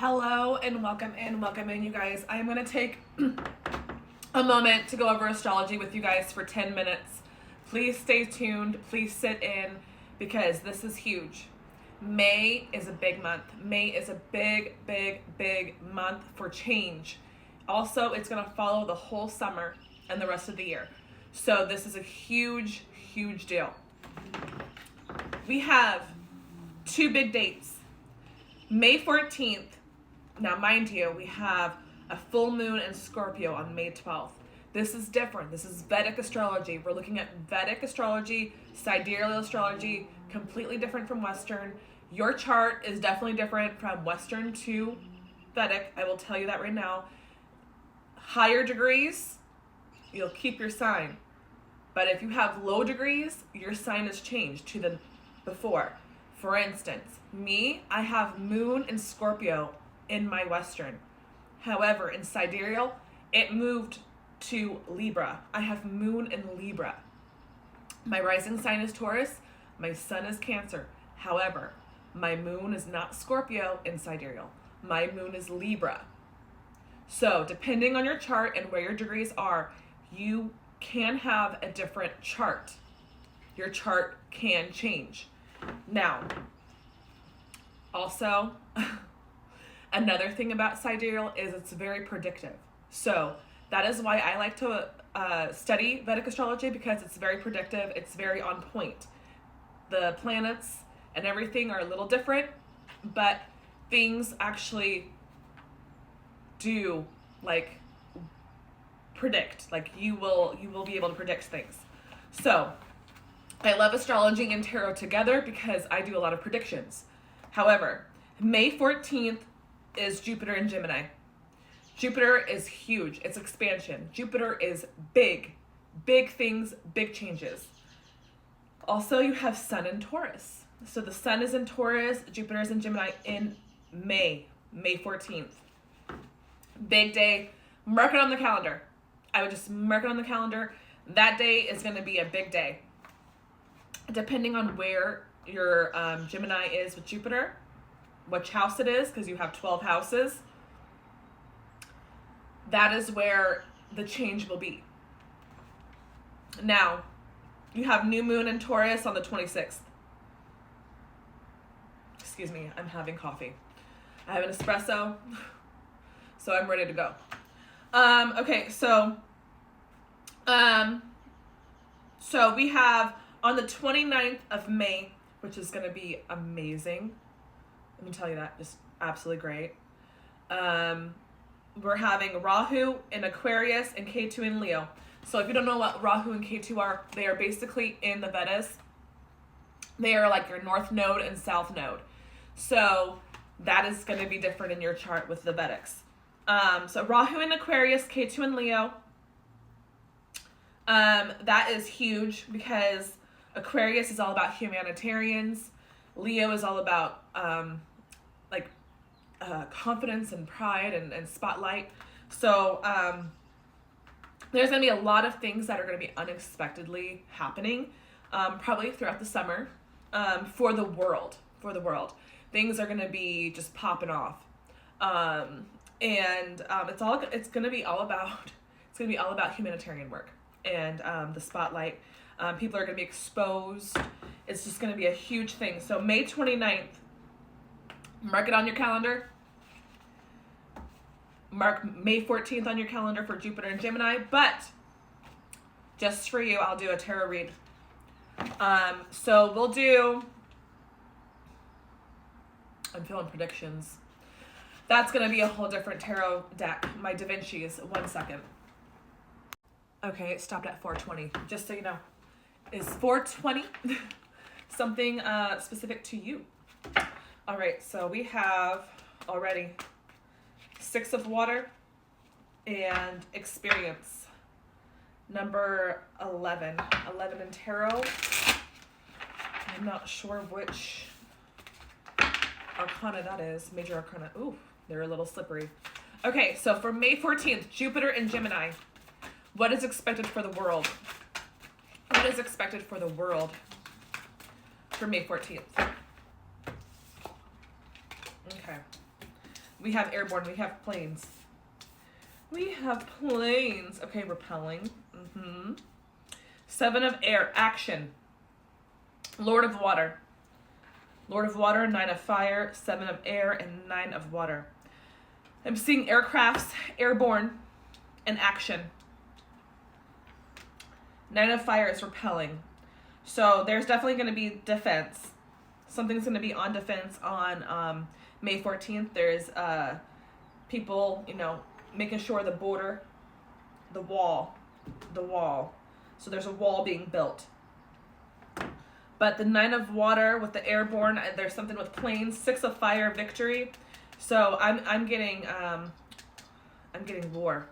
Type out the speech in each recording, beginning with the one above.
Hello and welcome in, you guys. I'm going to take a moment to go over astrology with you guys for 10 minutes. Please stay tuned. Please sit in because this is huge. May is a big month. May is a big month for change. Also, it's going to follow the whole summer and the rest of the year. So this is a huge deal. We have two big dates. May 14th. Now, mind you, we have a full moon in Scorpio on May 12th. This is different. This is Vedic astrology. We're looking at Vedic astrology, sidereal astrology, completely different from Western. Your chart is definitely different from Western to Vedic. I will tell you that right now. Higher degrees, you'll keep your sign. But if you have low degrees, your sign is changed to the before. For instance, me, I have moon in Scorpio in my Western. However, in sidereal, it moved to Libra. I have moon in Libra. My rising sign is Taurus. My sun is Cancer. However, my moon is not Scorpio in sidereal. My moon is Libra. So depending on your chart and where your degrees are, you can have a different chart. Your chart can change. Now, also, another thing about sidereal is it's very predictive. So that is why I like to study Vedic astrology, because it's very predictive. It's very on point. The planets and everything are a little different, but things actually do predict. You will be able to predict things. So I love astrology and tarot together because I do a lot of predictions. However, May 14th is Jupiter in Gemini. Jupiter is huge. It's expansion. Jupiter is big things, big changes. Also, you have Sun in Taurus. So the Sun is in Taurus, Jupiter is in Gemini in May 14th. Big day. Mark it on the calendar. I would just mark it on the calendar. That day is going to be a big day. Depending on where your Gemini is with Jupiter, which house it is, because you have 12 houses, that is where the change will be. Now, you have new moon in Taurus on the 26th. Excuse me, I'm having coffee. I have an espresso, so I'm ready to go. Okay, so we have on the 29th of May, which is going to be amazing. Let me tell you that, just absolutely great. We're having Rahu in Aquarius and Ketu in Leo. So if you don't know what Rahu and Ketu are, they are basically in the Vedas. They are like your north node and south node. So that is going to be different in your chart with the Vedics. So Rahu in Aquarius, Ketu in Leo. That is huge because Aquarius is all about humanitarians. Leo is all about confidence and pride and spotlight. So there's going to be a lot of things that are going to be unexpectedly happening, probably throughout the summer, for the world. Things are going to be just popping off. It's going to be all about humanitarian work and the spotlight. People are going to be exposed. It's just going to be a huge thing. So May 29th, mark it on your calendar. Mark May 14th on your calendar for Jupiter and Gemini. But just for you, I'll do a tarot read. So we'll do... I'm feeling predictions. That's going to be a whole different tarot deck. My Da Vinci's. 1 second. Okay, it stopped at 420. Just so you know. Is 420 something specific to you? All right, so we have already 6 of water and experience. Number 11. 11 in tarot. I'm not sure which arcana that is. Major arcana. Ooh, they're a little slippery. Okay, so for May 14th, Jupiter in Gemini. What is expected for the world? What is expected for the world for May 14th? Okay. We have airborne. We have planes. We have planes. Okay, repelling. Seven of air, action. Lord of water. Lord of water, 9 of fire, 7 of air, and 9 of water. I'm seeing aircrafts, airborne, and action. 9 of fire is repelling. So there's definitely going to be defense. Something's going to be on defense on May 14th. There's people, you know, making sure the border, the wall. So there's a wall being built. But the 9 of water with the airborne, there's something with planes. 6 of fire, victory. So I'm getting war.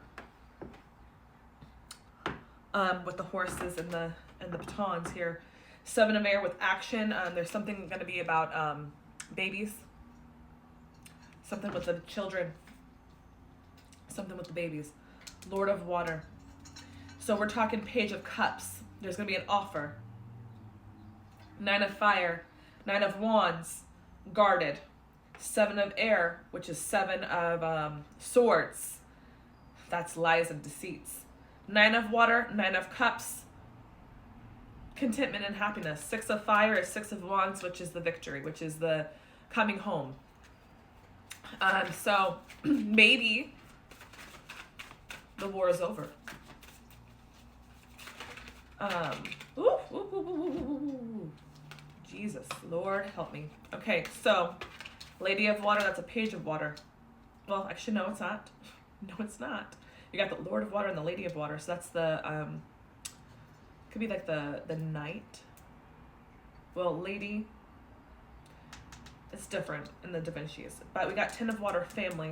With the horses and the batons here. 7 of air with action. There's something going to be about babies. Something with the children. Something with the babies. Lord of water. So we're talking Page of Cups. There's going to be an offer. 9 of fire. 9 of wands. Guarded. 7 of air, which is 7 of swords. That's lies and deceits. 9 of water. 9 of cups. Contentment and happiness. 6 of fire is 6 of wands, which is the victory, which is the coming home. So maybe the war is over. Jesus, Lord, help me. Okay, so Lady of Water, that's a Page of Water. Well, actually, no, it's not. No, it's not. You got the Lord of Water and the Lady of Water. So that's the, could be like the Knight. Well, Lady, it's different in the Da Vinci's. But we got 10 of Water, family.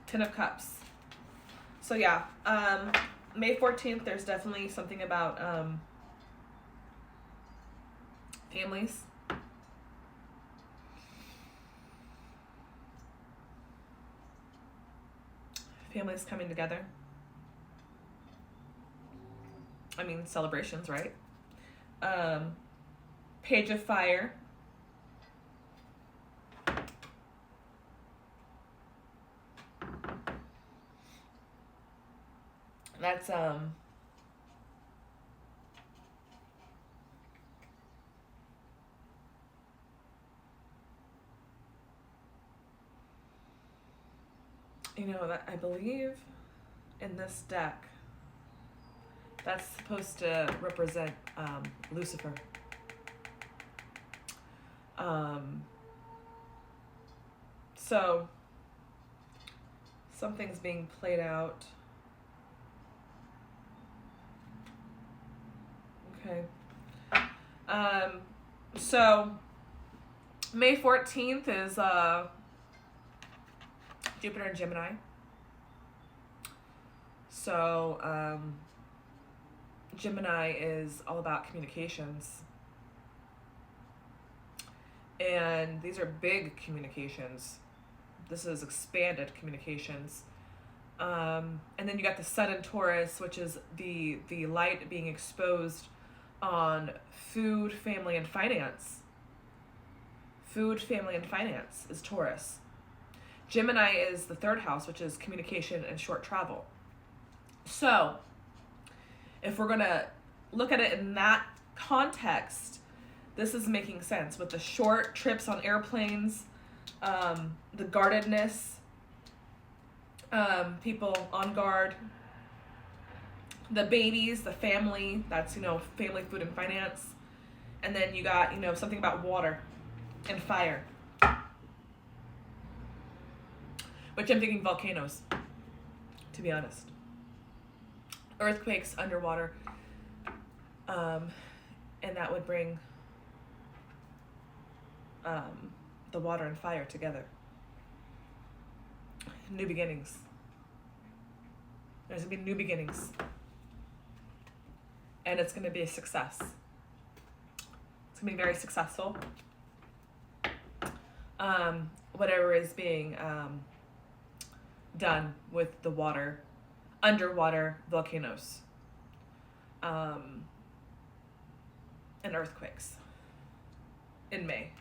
10 of Cups. So yeah, May 14th, there's definitely something about families. Families coming together. I mean, celebrations, right? Page of Fire. That's you know, that I believe in this deck that's supposed to represent Lucifer. So something's being played out. Okay. So May 14th is Jupiter and Gemini. So Gemini is all about communications. And these are big communications. This is expanded communications. And then you got the Sun in Taurus, which is the light being exposed on food, family, and finance. Food, family, and finance is Taurus. Gemini is the 3rd house, which is communication and short travel. So, if we're going to look at it in that context, this is making sense with the short trips on airplanes, the guardedness, people on guard, the babies, the family, that's, you know, family, food, and finance. And then you got, you know, something about water and fire. Which I'm thinking volcanoes, to be honest. Earthquakes, underwater. And that would bring the water and fire together. New beginnings. There's going to be new beginnings. And it's going to be a success. It's going to be very successful. Whatever is being done with the water, underwater volcanoes, and earthquakes in May.